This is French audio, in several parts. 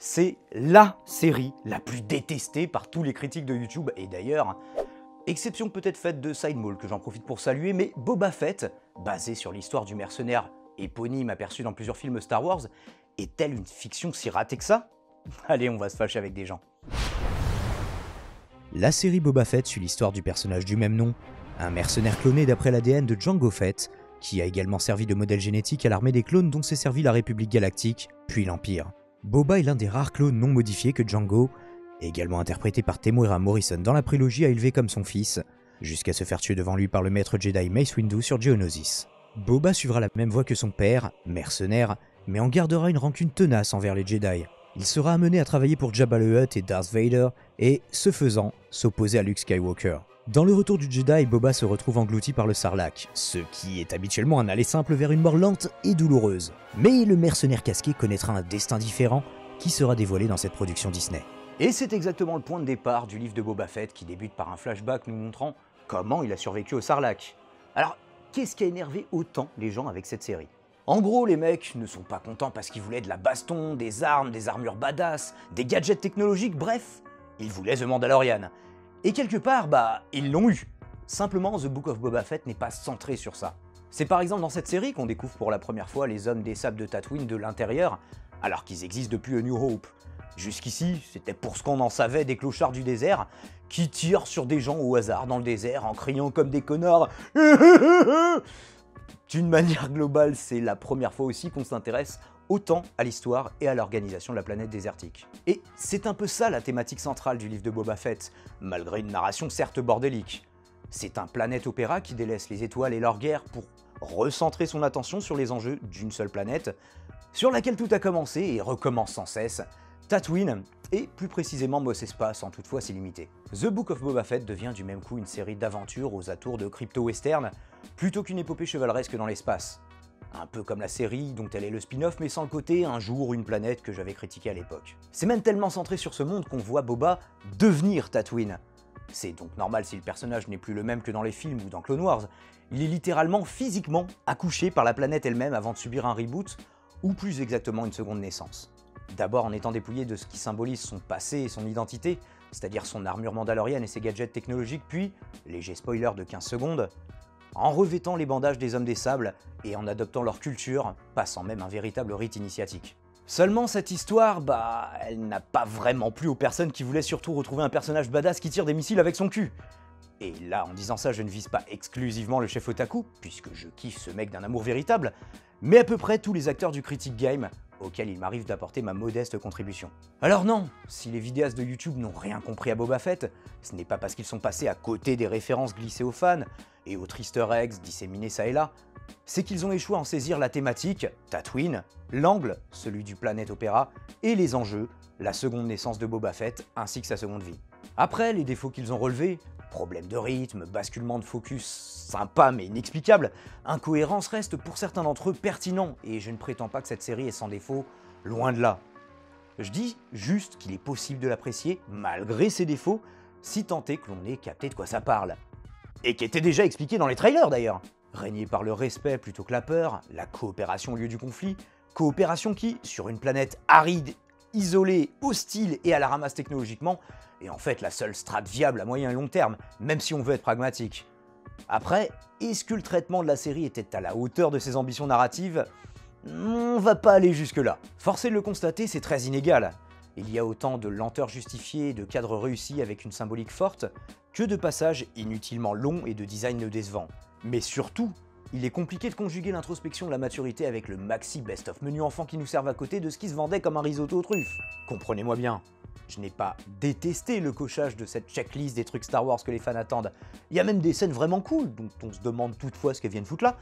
C'est LA série la plus détestée par tous les critiques de YouTube, et d'ailleurs, exception peut-être faite de Sidemall que j'en profite pour saluer, mais Boba Fett, basé sur l'histoire du mercenaire éponyme aperçu dans plusieurs films Star Wars, est-elle une fiction si ratée que ça? Allez, on va se fâcher avec des gens. La série Boba Fett suit l'histoire du personnage du même nom, un mercenaire cloné d'après l'ADN de Jango Fett, qui a également servi de modèle génétique à l'armée des clones dont s'est servi la République Galactique, puis l'Empire. Boba est l'un des rares clones non modifiés que Jango, également interprété par Temuera Morrison dans la prélogie, a élevé comme son fils, jusqu'à se faire tuer devant lui par le maître Jedi Mace Windu sur Geonosis. Boba suivra la même voie que son père, mercenaire, mais en gardera une rancune tenace envers les Jedi. Il sera amené à travailler pour Jabba le Hutt et Darth Vader, et, ce faisant, s'opposer à Luke Skywalker. Dans le retour du Jedi, Boba se retrouve englouti par le Sarlacc, ce qui est habituellement un aller simple vers une mort lente et douloureuse. Mais le mercenaire casqué connaîtra un destin différent qui sera dévoilé dans cette production Disney. Et c'est exactement le point de départ du livre de Boba Fett qui débute par un flashback nous montrant comment il a survécu au Sarlacc. Alors, qu'est-ce qui a énervé autant les gens avec cette série? En gros, les mecs ne sont pas contents parce qu'ils voulaient de la baston, des armes, des armures badass, des gadgets technologiques, bref, ils voulaient The Mandalorian. Et quelque part, ils l'ont eu. Simplement, The Book of Boba Fett n'est pas centré sur ça. C'est par exemple dans cette série qu'on découvre pour la première fois les hommes des sables de Tatooine de l'intérieur, alors qu'ils existent depuis A New Hope. Jusqu'ici, c'était pour ce qu'on en savait des clochards du désert, qui tirent sur des gens au hasard dans le désert en criant comme des connards. D'une manière globale, c'est la première fois aussi qu'on s'intéresse autant à l'histoire et à l'organisation de la planète désertique. Et c'est un peu ça la thématique centrale du livre de Boba Fett, malgré une narration certes bordélique. C'est un planète opéra qui délaisse les étoiles et leur guerre pour recentrer son attention sur les enjeux d'une seule planète, sur laquelle tout a commencé et recommence sans cesse, Tatooine, et plus précisément Mos Espa, sans toutefois s'y limiter. The Book of Boba Fett devient du même coup une série d'aventures aux atours de crypto-western, plutôt qu'une épopée chevaleresque dans l'espace. Un peu comme la série dont elle est le spin-off, mais sans le côté un jour une planète que j'avais critiqué à l'époque. C'est même tellement centré sur ce monde qu'on voit Boba devenir Tatooine. C'est donc normal si le personnage n'est plus le même que dans les films ou dans Clone Wars. Il est littéralement, physiquement, accouché par la planète elle-même avant de subir un reboot, ou plus exactement une seconde naissance. D'abord en étant dépouillé de ce qui symbolise son passé et son identité, c'est-à-dire son armure mandalorienne et ses gadgets technologiques, puis, léger spoiler de 15 secondes, en revêtant les bandages des hommes des sables et en adoptant leur culture, passant même un véritable rite initiatique. Seulement cette histoire, elle n'a pas vraiment plu aux personnes qui voulaient surtout retrouver un personnage badass qui tire des missiles avec son cul. Et là, en disant ça, je ne vise pas exclusivement le chef otaku, puisque je kiffe ce mec d'un amour véritable, mais à peu près tous les acteurs du critique game, auxquels il m'arrive d'apporter ma modeste contribution. Alors non, si les vidéastes de YouTube n'ont rien compris à Boba Fett, ce n'est pas parce qu'ils sont passés à côté des références glissées aux fans, et aux easter eggs disséminés ça et là, c'est qu'ils ont échoué à en saisir la thématique, Tatooine, l'angle, celui du planète opéra, et les enjeux, la seconde naissance de Boba Fett, ainsi que sa seconde vie. Après, les défauts qu'ils ont relevés, problème de rythme, basculement de focus sympa mais inexplicable, incohérence restent pour certains d'entre eux pertinents, et je ne prétends pas que cette série est sans défaut, loin de là. Je dis juste qu'il est possible de l'apprécier, malgré ses défauts, si tant est que l'on ait capté de quoi ça parle. Et qui était déjà expliqué dans les trailers d'ailleurs. Régner par le respect plutôt que la peur, la coopération au lieu du conflit, coopération qui, sur une planète aride, isolée, hostile et à la ramasse technologiquement, est en fait la seule strate viable à moyen et long terme, même si on veut être pragmatique. Après, est-ce que le traitement de la série était à la hauteur de ses ambitions narratives? On va pas aller jusque-là. Force est de le constater, c'est très inégal. Il y a autant de lenteur justifiée et de cadres réussis avec une symbolique forte, que de passages inutilement longs et de design décevants. Mais surtout, il est compliqué de conjuguer l'introspection de la maturité avec le maxi best-of menu enfant qui nous servent à côté de ce qui se vendait comme un risotto aux truffes. Comprenez-moi bien, je n'ai pas détesté le cochage de cette checklist des trucs Star Wars que les fans attendent. Il y a même des scènes vraiment cool, dont on se demande toutefois ce qu'elles viennent foutre là.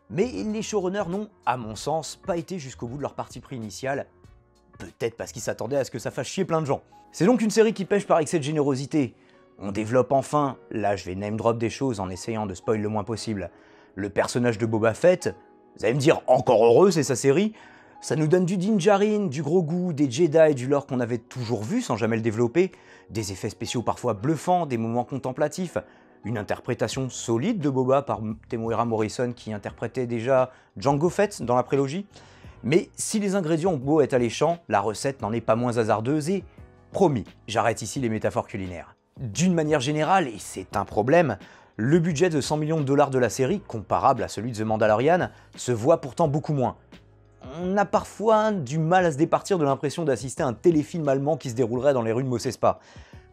Mais les showrunners n'ont, à mon sens, pas été jusqu'au bout de leur parti pris initial. Peut-être parce qu'ils s'attendaient à ce que ça fasse chier plein de gens. C'est donc une série qui pêche par excès de générosité. On développe enfin, là je vais name drop des choses en essayant de spoil le moins possible, le personnage de Boba Fett, vous allez me dire encore heureux c'est sa série, ça nous donne du Din Djarin, du Grogu, des Jedi, du lore qu'on avait toujours vu sans jamais le développer, des effets spéciaux parfois bluffants, des moments contemplatifs, une interprétation solide de Boba par Temuera Morrison qui interprétait déjà Jango Fett dans la prélogie, Mais si les ingrédients ont beau être alléchants, la recette n'en est pas moins hasardeuse et, promis, j'arrête ici les métaphores culinaires. D'une manière générale, et c'est un problème, le budget de 100 millions de dollars de la série, comparable à celui de The Mandalorian, se voit pourtant beaucoup moins. On a parfois du mal à se départir de l'impression d'assister à un téléfilm allemand qui se déroulerait dans les rues de Mos Espa.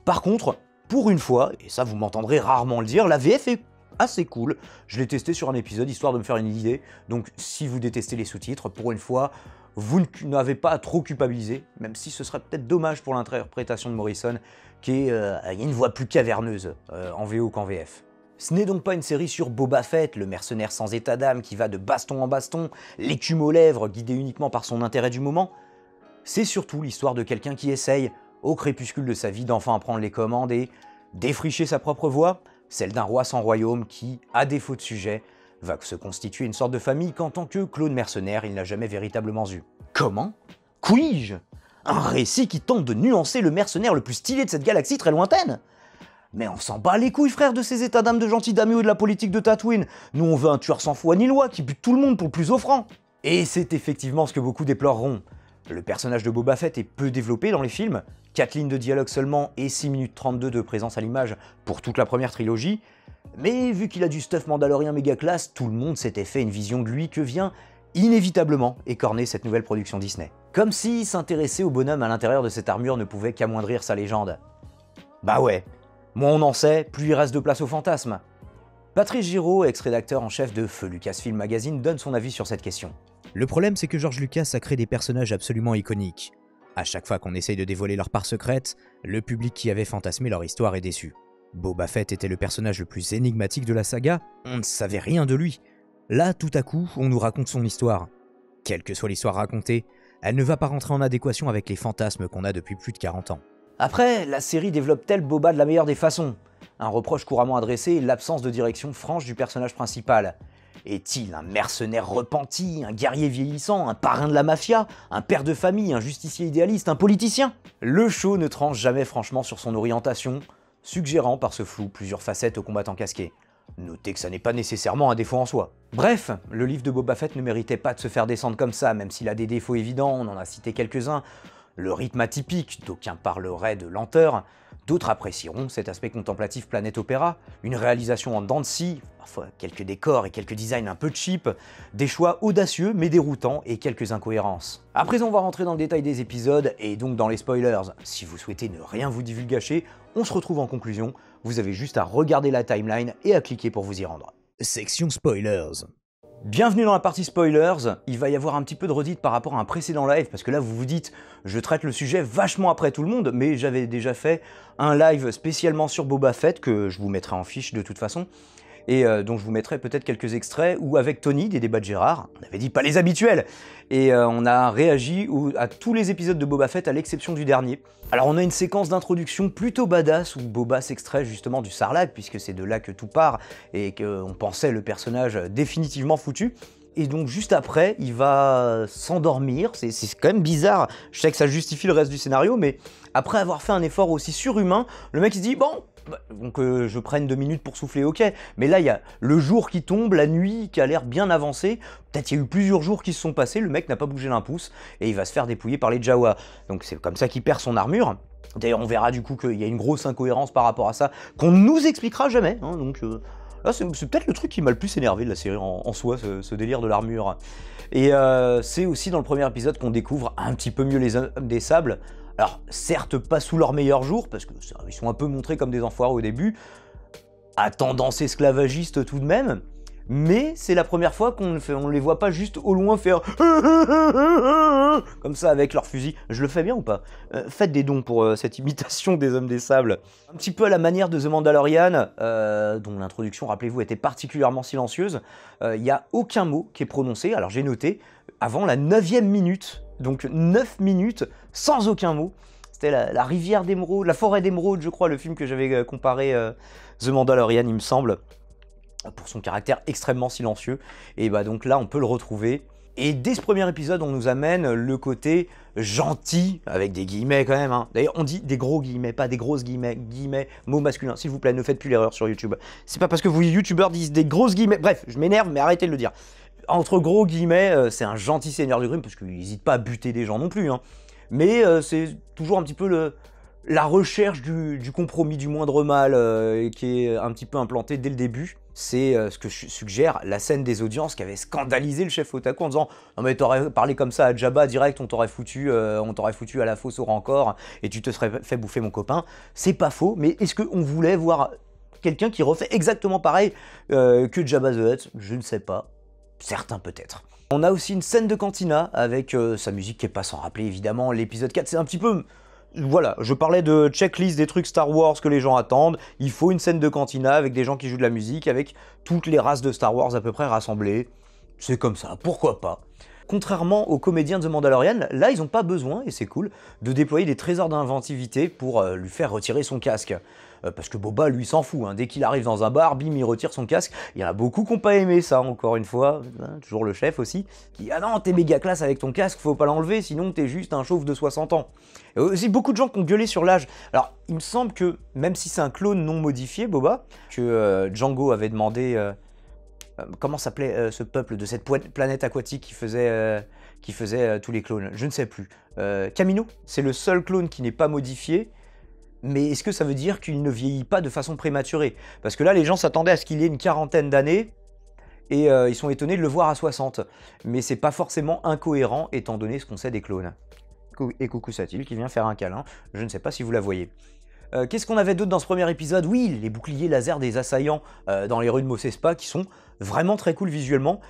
Par contre, pour une fois, et ça vous m'entendrez rarement le dire, la VF est assez cool. Je l'ai testé sur un épisode histoire de me faire une idée, donc si vous détestez les sous-titres, pour une fois, vous n'avez pas à trop culpabiliser, même si ce serait peut-être dommage pour l'interprétation de Morrison, qui a une voix plus caverneuse en VO qu'en VF. Ce n'est donc pas une série sur Boba Fett, le mercenaire sans état d'âme qui va de baston en baston, l'écume aux lèvres, guidé uniquement par son intérêt du moment. C'est surtout l'histoire de quelqu'un qui essaye, au crépuscule de sa vie, d'enfin apprendre les commandes et défricher sa propre voie, celle d'un roi sans royaume qui, à défaut de sujet, va se constituer une sorte de famille qu'en tant que clone mercenaire, il n'a jamais véritablement eu. Comment? Puis-je? Un récit qui tente de nuancer le mercenaire le plus stylé de cette galaxie très lointaine? Mais on s'en bat les couilles, frère, de ces états d'âme de gentils daimyo et de la politique de Tatooine. Nous, on veut un tueur sans foi ni loi qui bute tout le monde pour le plus offrant. Et c'est effectivement ce que beaucoup déploreront. Le personnage de Boba Fett est peu développé dans les films, 4 lignes de dialogue seulement et 6 minutes 32 de présence à l'image pour toute la première trilogie. Mais vu qu'il a du stuff mandalorien méga classe, tout le monde s'était fait une vision de lui que vient inévitablement écorner cette nouvelle production Disney. Comme si s'intéresser au bonhomme à l'intérieur de cette armure ne pouvait qu'amoindrir sa légende. Bah ouais. Moins on en sait, plus il reste de place au fantasme. Patrice Giraud, ex-rédacteur en chef de Feu Lucasfilm Magazine, donne son avis sur cette question. Le problème, c'est que George Lucas a créé des personnages absolument iconiques. À chaque fois qu'on essaye de dévoiler leur part secrète, le public qui avait fantasmé leur histoire est déçu. Boba Fett était le personnage le plus énigmatique de la saga, on ne savait rien de lui. Là, tout à coup, on nous raconte son histoire. Quelle que soit l'histoire racontée, elle ne va pas rentrer en adéquation avec les fantasmes qu'on a depuis plus de 40 ans. Après, la série développe-t-elle Boba de la meilleure des façons? Un reproche couramment adressé est l'absence de direction franche du personnage principal. Est-il un mercenaire repenti, un guerrier vieillissant, un parrain de la mafia, un père de famille, un justicier idéaliste, un politicien? Le show ne tranche jamais franchement sur son orientation, suggérant par ce flou plusieurs facettes au combattant casqué. Notez que ça n'est pas nécessairement un défaut en soi. Bref, le livre de Boba Fett ne méritait pas de se faire descendre comme ça, même s'il a des défauts évidents, on en a cité quelques-uns. Le rythme atypique, d'aucuns parleraient de lenteur, d'autres apprécieront cet aspect contemplatif planète opéra, une réalisation en dents de scie, parfois quelques décors et quelques designs un peu cheap, des choix audacieux mais déroutants et quelques incohérences. À présent, on va rentrer dans le détail des épisodes et donc dans les spoilers. Si vous souhaitez ne rien vous divulgacher, on se retrouve en conclusion, vous avez juste à regarder la timeline et à cliquer pour vous y rendre. Section spoilers. Bienvenue dans la partie spoilers, il va y avoir un petit peu de redite par rapport à un précédent live, parce que là vous vous dites, je traite le sujet vachement après tout le monde, mais j'avais déjà fait un live spécialement sur Boba Fett, que je vous mettrai en fiche de toute façon, et dont je vous mettrai peut-être quelques extraits, ou avec Tony, des débats de Gérard, on avait dit pas les habituels, et on a réagi à tous les épisodes de Boba Fett à l'exception du dernier. Alors on a une séquence d'introduction plutôt badass où Boba s'extrait justement du Sarlacc, puisque c'est de là que tout part, et qu'on pensait le personnage définitivement foutu. Et donc juste après, il va s'endormir, c'est quand même bizarre, je sais que ça justifie le reste du scénario, mais après avoir fait un effort aussi surhumain, le mec il se dit bon, donc je prenne 2 minutes pour souffler, ok, mais là il y a le jour qui tombe, la nuit qui a l'air bien avancée, peut-être il y a eu plusieurs jours qui se sont passés, le mec n'a pas bougé d'un pouce, et il va se faire dépouiller par les Jawa, donc c'est comme ça qu'il perd son armure. D'ailleurs on verra du coup qu'il y a une grosse incohérence par rapport à ça, qu'on ne nous expliquera jamais, hein, donc... Là, c'est peut-être le truc qui m'a le plus énervé de la série en soi, ce délire de l'armure. Et c'est aussi dans le premier épisode qu'on découvre un petit peu mieux les hommes des sables. Alors, certes, pas sous leur meilleur jour, parce qu'ils sont un peu montrés comme des enfoirés au début, à tendance esclavagiste tout de même, mais c'est la première fois qu'on les voit pas juste au loin faire comme ça avec leur fusil. Je le fais bien ou pas? Faites des dons pour cette imitation des hommes des sables. Un petit peu à la manière de The Mandalorian, dont l'introduction, rappelez-vous, était particulièrement silencieuse. Il n'y a aucun mot qui est prononcé, alors j'ai noté, avant la 9e minute, donc 9 minutes sans aucun mot. C'était la rivière d'émeraude, la forêt d'émeraude, je crois, le film que j'avais comparé The Mandalorian, il me semble, pour son caractère extrêmement silencieux. Et bah donc là, on peut le retrouver. Et dès ce premier épisode, on nous amène le côté gentil, avec des guillemets quand même. Hein. D'ailleurs, on dit des gros guillemets, pas des grosses guillemets, mots masculins. S'il vous plaît, ne faites plus l'erreur sur YouTube. C'est pas parce que vous youtubeurs disent des grosses guillemets. Bref, je m'énerve, mais arrêtez de le dire. entre gros guillemets, c'est un gentil seigneur du crime, parce qu'il n'hésite pas à buter des gens non plus, hein. Mais c'est toujours un petit peu la recherche du compromis du moindre mal qui est un petit peu implanté dès le début. C'est ce que je suggère, la scène des audiences qui avait scandalisé le chef Otaku en disant « Non mais t'aurais parlé comme ça à Jabba direct, on t'aurait foutu à la fosse au rancor et tu te serais fait bouffer mon copain. » C'est pas faux, mais est-ce qu'on voulait voir quelqu'un qui refait exactement pareil que Jabba the Hutt? Je ne sais pas. Certains peut-être. On a aussi une scène de cantina avec sa musique qui est pas sans rappeler évidemment l'épisode 4. C'est un petit peu... Voilà, je parlais de checklist des trucs Star Wars que les gens attendent. Il faut une scène de cantina avec des gens qui jouent de la musique, avec toutes les races de Star Wars à peu près rassemblées. C'est comme ça, pourquoi pas. Contrairement aux comédiens de The Mandalorian, là ils n'ont pas besoin, et c'est cool, de déployer des trésors d'inventivité pour lui faire retirer son casque. Parce que Boba, lui, s'en fout, hein. Dès qu'il arrive dans un bar, bim, il retire son casque. Il y en a beaucoup qui n'ont pas aimé ça, encore une fois. Hein, toujours le chef aussi, qui dit « Ah non, t'es méga classe avec ton casque, faut pas l'enlever, sinon t'es juste un chauve de 60 ans. » Et aussi beaucoup de gens qui ont gueulé sur l'âge. Alors, il me semble que, même si c'est un clone non modifié, Boba, que Django avait demandé... comment s'appelait ce peuple de cette planète aquatique qui faisait tous les clones? Je ne sais plus. Kamino, c'est le seul clone qui n'est pas modifié. Mais est-ce que ça veut dire qu'il ne vieillit pas de façon prématurée? Parce que là, les gens s'attendaient à ce qu'il ait une quarantaine d'années, et ils sont étonnés de le voir à 60. Mais c'est pas forcément incohérent, étant donné ce qu'on sait des clones. Et coucou Satil qui vient faire un câlin, je ne sais pas si vous la voyez. Qu'est-ce qu'on avait d'autre dans ce premier épisode? Oui, les boucliers laser des assaillants dans les rues de Mos Espa qui sont vraiment très cool visuellement.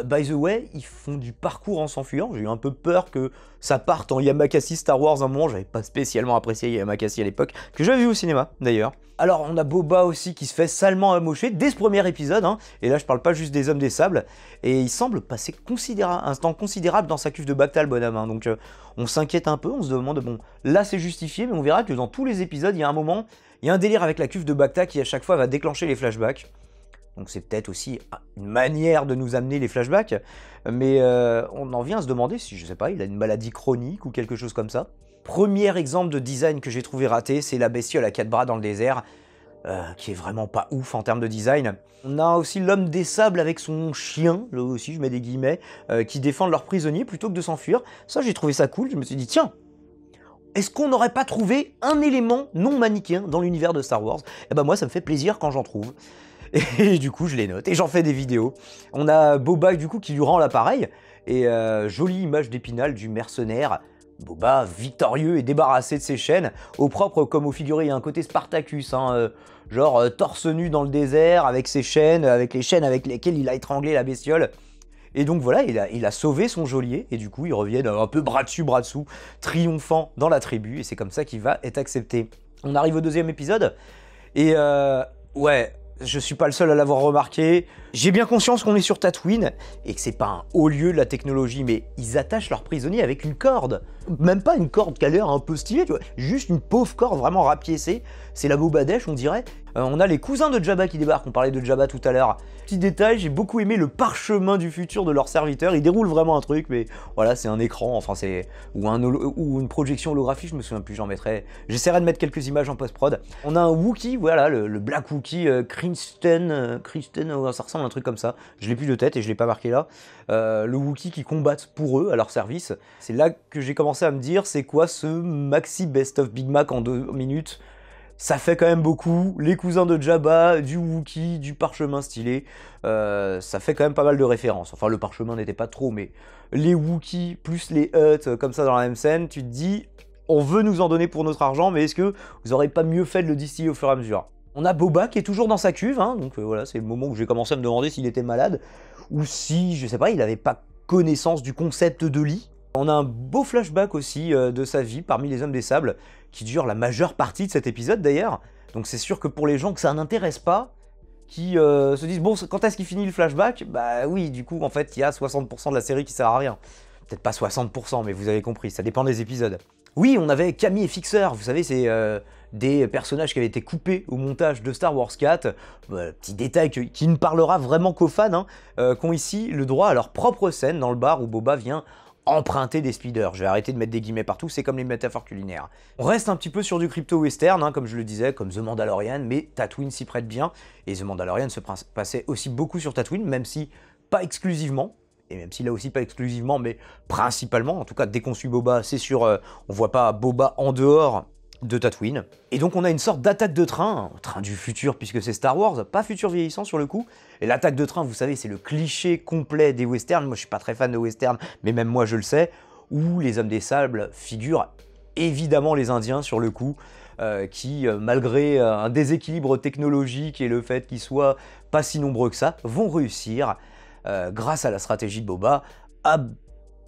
By the way, ils font du parcours en s'enfuyant. J'ai eu un peu peur que ça parte en Yamakasi Star Wars un moment. J'avais pas spécialement apprécié Yamakasi à l'époque, que j'avais vu au cinéma d'ailleurs. Alors on a Boba aussi qui se fait salement amocher dès ce premier épisode, hein. Et là je parle pas juste des hommes des sables. Et il semble passer un temps considérable dans sa cuve de Bacta, le bonhomme, hein. Donc on s'inquiète un peu, on se demande, bon, là c'est justifié, mais on verra que dans tous les épisodes, il y a un moment, il y a un délire avec la cuve de Bacta qui à chaque fois va déclencher les flashbacks. Donc c'est peut-être aussi une manière de nous amener les flashbacks, mais on en vient à se demander si, je sais pas, il a une maladie chronique ou quelque chose comme ça. Premier exemple de design que j'ai trouvé raté, c'est la bestiole à 4 bras dans le désert, qui est vraiment pas ouf en termes de design. On a aussi l'homme des sables avec son chien, là aussi je mets des guillemets, qui défendent leurs prisonniers plutôt que de s'enfuir. Ça j'ai trouvé ça cool, je me suis dit tiens, est-ce qu'on n'aurait pas trouvé un élément non manichéen dans l'univers de Star Wars? Et ben moi ça me fait plaisir quand j'en trouve. Et du coup je les note et j'en fais des vidéos. On a Boba du coup qui lui rend l'appareil, et jolie image d'Épinal du mercenaire. Boba victorieux et débarrassé de ses chaînes, au propre comme au figuré. Il y a un côté Spartacus, hein, genre torse nu dans le désert avec ses chaînes, avec les chaînes avec lesquelles il a étranglé la bestiole. Et donc voilà, il a sauvé son geôlier, et du coup il revient un peu bras dessus, bras dessous, triomphant dans la tribu, et c'est comme ça qu'il va être accepté. On arrive au deuxième épisode, et ouais, je suis pas le seul à l'avoir remarqué. J'ai bien conscience qu'on est sur Tatooine et que c'est pas un haut lieu de la technologie, mais ils attachent leurs prisonniers avec une corde. Même pas une corde qui a l'air un peu stylée, tu vois. Juste une pauvre corde vraiment rapiécée. C'est la Bobadèche, on dirait. On a les cousins de Jabba qui débarquent, on parlait de Jabba tout à l'heure. Petit détail, j'ai beaucoup aimé le parchemin du futur de leurs serviteurs. Ils déroulent vraiment un truc, mais voilà, c'est un écran, enfin c'est... Ou une projection holographique, je me souviens plus, j'essaierai de mettre quelques images en post-prod. On a un Wookie, voilà, le Black Wookie, Kristen, ça ressemble à un truc comme ça. Je l'ai plus de tête et je l'ai pas marqué là. Le Wookie qui combattent pour eux, à leur service. C'est là que j'ai commencé à me dire, c'est quoi ce maxi best of Big Mac en 2 minutes? Ça fait quand même beaucoup, les cousins de Jabba, du Wookie, du parchemin stylé, ça fait quand même pas mal de références. Enfin, le parchemin n'était pas trop, mais les Wookiees plus les Hutt, comme ça dans la même scène, tu te dis, on veut nous en donner pour notre argent, mais est-ce que vous aurez pas mieux fait de le distiller au fur et à mesure? On a Boba qui est toujours dans sa cuve, hein, donc voilà, c'est le moment où j'ai commencé à me demander s'il était malade, ou si, je sais pas, il n'avait pas connaissance du concept de lit. On a un beau flashback aussi de sa vie parmi les hommes des sables, qui dure la majeure partie de cet épisode d'ailleurs. Donc c'est sûr que pour les gens que ça n'intéresse pas, qui se disent bon, quand est-ce qu'il finit le flashback? Bah oui, du coup en fait il y a 60% de la série qui sert à rien. Peut-être pas 60%, mais vous avez compris, ça dépend des épisodes. Oui, on avait Camille et Fixer, vous savez, c'est des personnages qui avaient été coupés au montage de Star Wars 4. Petit détail qui ne parlera vraiment qu'aux fans, hein, qui ont ici le droit à leur propre scène dans le bar où Boba vient emprunter des speeders. Je vais arrêter de mettre des guillemets partout, c'est comme les métaphores culinaires. On reste un petit peu sur du crypto-western, hein, comme je le disais, comme The Mandalorian, mais Tatooine s'y prête bien, et The Mandalorian se passait aussi beaucoup sur Tatooine, même si pas exclusivement. et même si là aussi pas exclusivement, mais principalement, en tout cas dès qu'on suit Boba, c'est sûr, on voit pas Boba en dehors de Tatooine. Et donc on a une sorte d'attaque de train, un train du futur puisque c'est Star Wars, pas futur vieillissant sur le coup. Et l'attaque de train, vous savez, c'est le cliché complet des westerns. Moi je suis pas très fan de westerns, mais même moi je le sais, où les hommes des sables figurent évidemment les Indiens sur le coup, qui malgré un déséquilibre technologique et le fait qu'ils soient pas si nombreux que ça, vont réussir, grâce à la stratégie de Boba, à...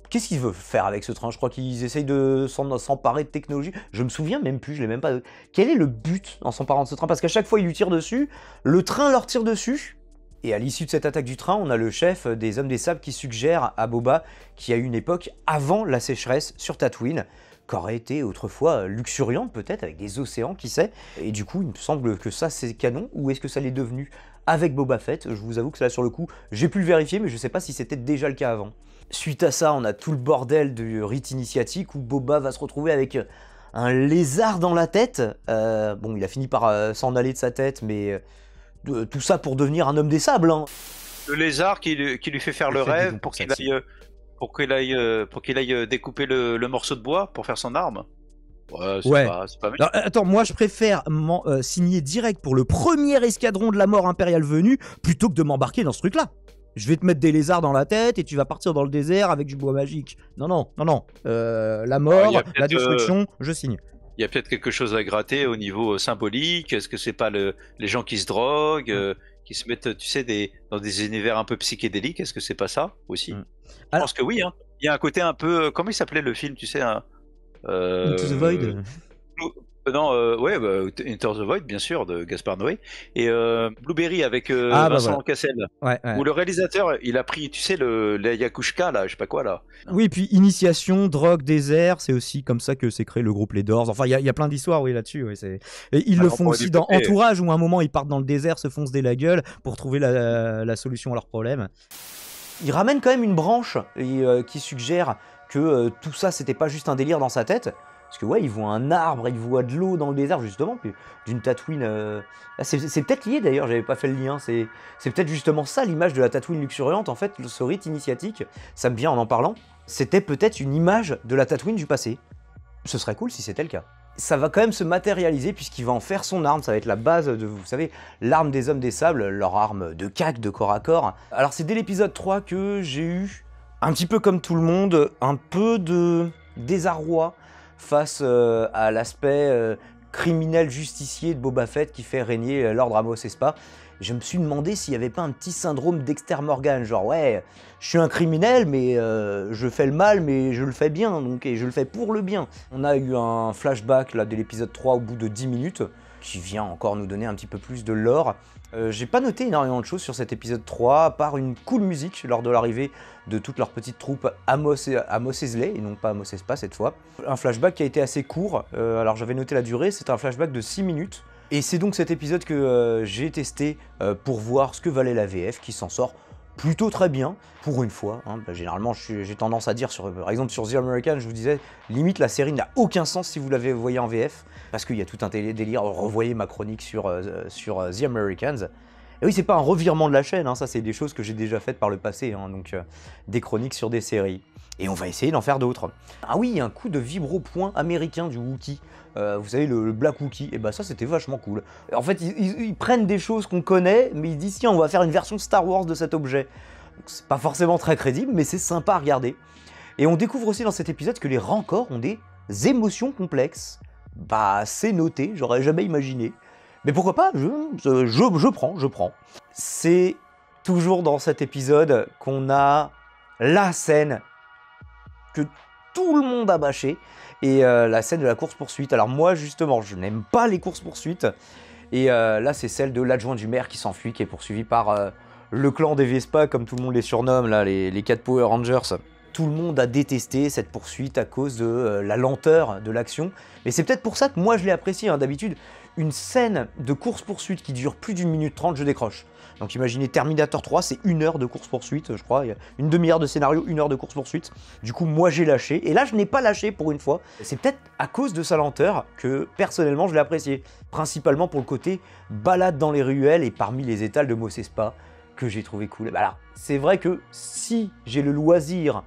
Qu'est-ce qu'ils veulent faire avec ce train? Je crois qu'ils essayent de s'emparer de technologie. Je me souviens même plus, je l'ai même pas... Quel est le but en s'emparant de ce train? Parce qu'à chaque fois, ils lui tirent dessus, le train leur tire dessus. Et à l'issue de cette attaque du train, on a le chef des Hommes des Sables qui suggère à Boba qu'il y a eu une époque avant la sécheresse sur Tatooine, qu'aurait été autrefois luxuriante peut-être, avec des océans, qui sait. Et du coup, il me semble que ça, c'est canon, ou est-ce que ça l'est devenu avec Boba Fett? Je vous avoue que là, sur le coup, j'ai pu le vérifier, mais je sais pas si c'était déjà le cas avant. Suite à ça, on a tout le bordel du rite initiatique où Boba va se retrouver avec un lézard dans la tête. Bon, il a fini par s'en aller de sa tête, mais tout ça pour devenir un homme des sables. Hein. Le lézard qui lui fait faire le rêve pour qu'il aille découper le morceau de bois pour faire son arme. Ouais, c'est pas mal. Alors, attends, moi je préfère signer direct pour le premier escadron de la mort impériale venu plutôt que de m'embarquer dans ce truc-là. Je vais te mettre des lézards dans la tête et tu vas partir dans le désert avec du bois magique. Non. La mort, la destruction, je signe. Il y a peut-être quelque chose à gratter au niveau symbolique. Est-ce que c'est pas les gens qui se droguent, qui se mettent, tu sais, dans des univers un peu psychédéliques? Est-ce que c'est pas ça aussi? Je pense que oui. Hein. Il y a un côté un peu... Comment il s'appelait le film, tu sais Into the Void. Non, Into the Void, bien sûr, de Gaspard Noé. Et Blueberry avec Vincent Cassel. Ouais. Où le réalisateur, il a pris, tu sais, la Yakushka, là, je sais pas quoi, là. Oui, puis initiation, drogue, désert, c'est aussi comme ça que s'est créé le groupe Les Doors. Enfin, il y a plein d'histoires, oui, là-dessus. Oui, et ils le font aussi dans Entourage, où à un moment, ils partent dans le désert, se foncent la gueule pour trouver la solution à leurs problèmes. Il ramène quand même une branche qui suggère que tout ça, c'était pas juste un délire dans sa tête. Parce que ouais, il voit un arbre, il voit de l'eau dans le désert, justement, puis d'une Tatooine... C'est peut-être lié d'ailleurs, j'avais pas fait le lien, c'est peut-être justement ça l'image de la Tatooine luxuriante, en fait, ce rite initiatique, ça me vient en parlant, c'était peut-être une image de la Tatooine du passé. Ce serait cool si c'était le cas. Ça va quand même se matérialiser puisqu'il va en faire son arme, ça va être la base de, vous savez, l'arme des Hommes des Sables, leur arme de cac, de corps à corps. Alors c'est dès l'épisode 3 que j'ai eu, un petit peu comme tout le monde, un peu de désarroi face à l'aspect criminel justicier de Boba Fett qui fait régner l'ordre Amos Espa. Je me suis demandé s'il n'y avait pas un petit syndrome Dexter Morgan, genre ouais, je suis un criminel, mais je fais le mal, mais je le fais bien, donc, et je le fais pour le bien. On a eu un flashback là, de l'épisode 3 au bout de 10 minutes, qui vient encore nous donner un petit peu plus de lore. J'ai pas noté énormément de choses sur cet épisode 3, à part une cool musique lors de l'arrivée de toute leur petite troupe à Mos Eisley, et non pas à Mos Espa cette fois. Un flashback qui a été assez court, alors j'avais noté la durée, c'est un flashback de 6 minutes. Et c'est donc cet épisode que j'ai testé pour voir ce que valait la VF, qui s'en sort plutôt très bien, pour une fois. Hein. Généralement, j'ai tendance à dire, par exemple sur The American, je vous disais, limite la série n'a aucun sens si vous l'avez voyé en VF, parce qu'il y a tout un délire, revoyez ma chronique sur The Americans. Et oui, c'est pas un revirement de la chaîne, hein, ça c'est des choses que j'ai déjà faites par le passé, hein, donc des chroniques sur des séries. Et on va essayer d'en faire d'autres. Ah oui, un coup de vibro-point américain du Wookiee. Vous savez, le Black Wookiee, et bah ça c'était vachement cool. En fait, ils prennent des choses qu'on connaît, mais ils disent tiens, on va faire une version Star Wars de cet objet. C'est pas forcément très crédible, mais c'est sympa à regarder. Et on découvre aussi dans cet épisode que les Rancors ont des émotions complexes. C'est noté, j'aurais jamais imaginé. Mais pourquoi pas, je prends. C'est toujours dans cet épisode qu'on a la scène que tout le monde a bâché, et la scène de la course-poursuite. Alors moi, justement, je n'aime pas les courses-poursuites, et là, c'est celle de l'adjoint du maire qui s'enfuit, qui est poursuivi par le clan des Vespa, comme tout le monde les surnomme, là, les 4 Power Rangers. Tout le monde a détesté cette poursuite à cause de la lenteur de l'action, mais c'est peut-être pour ça que moi, je l'ai apprécié, hein. D'habitude, une scène de course-poursuite qui dure plus d'1 minute 30, je décroche. Donc imaginez Terminator 3, c'est 1 heure de course-poursuite, je crois, il y a une demi-heure de scénario, 1 heure de course-poursuite. Du coup, moi j'ai lâché, et là je n'ai pas lâché pour une fois. C'est peut-être à cause de sa lenteur que, personnellement, je l'ai apprécié. Principalement pour le côté balade dans les ruelles et parmi les étals de Mos Espa, que j'ai trouvé cool. Bah alors, c'est vrai que si j'ai le loisir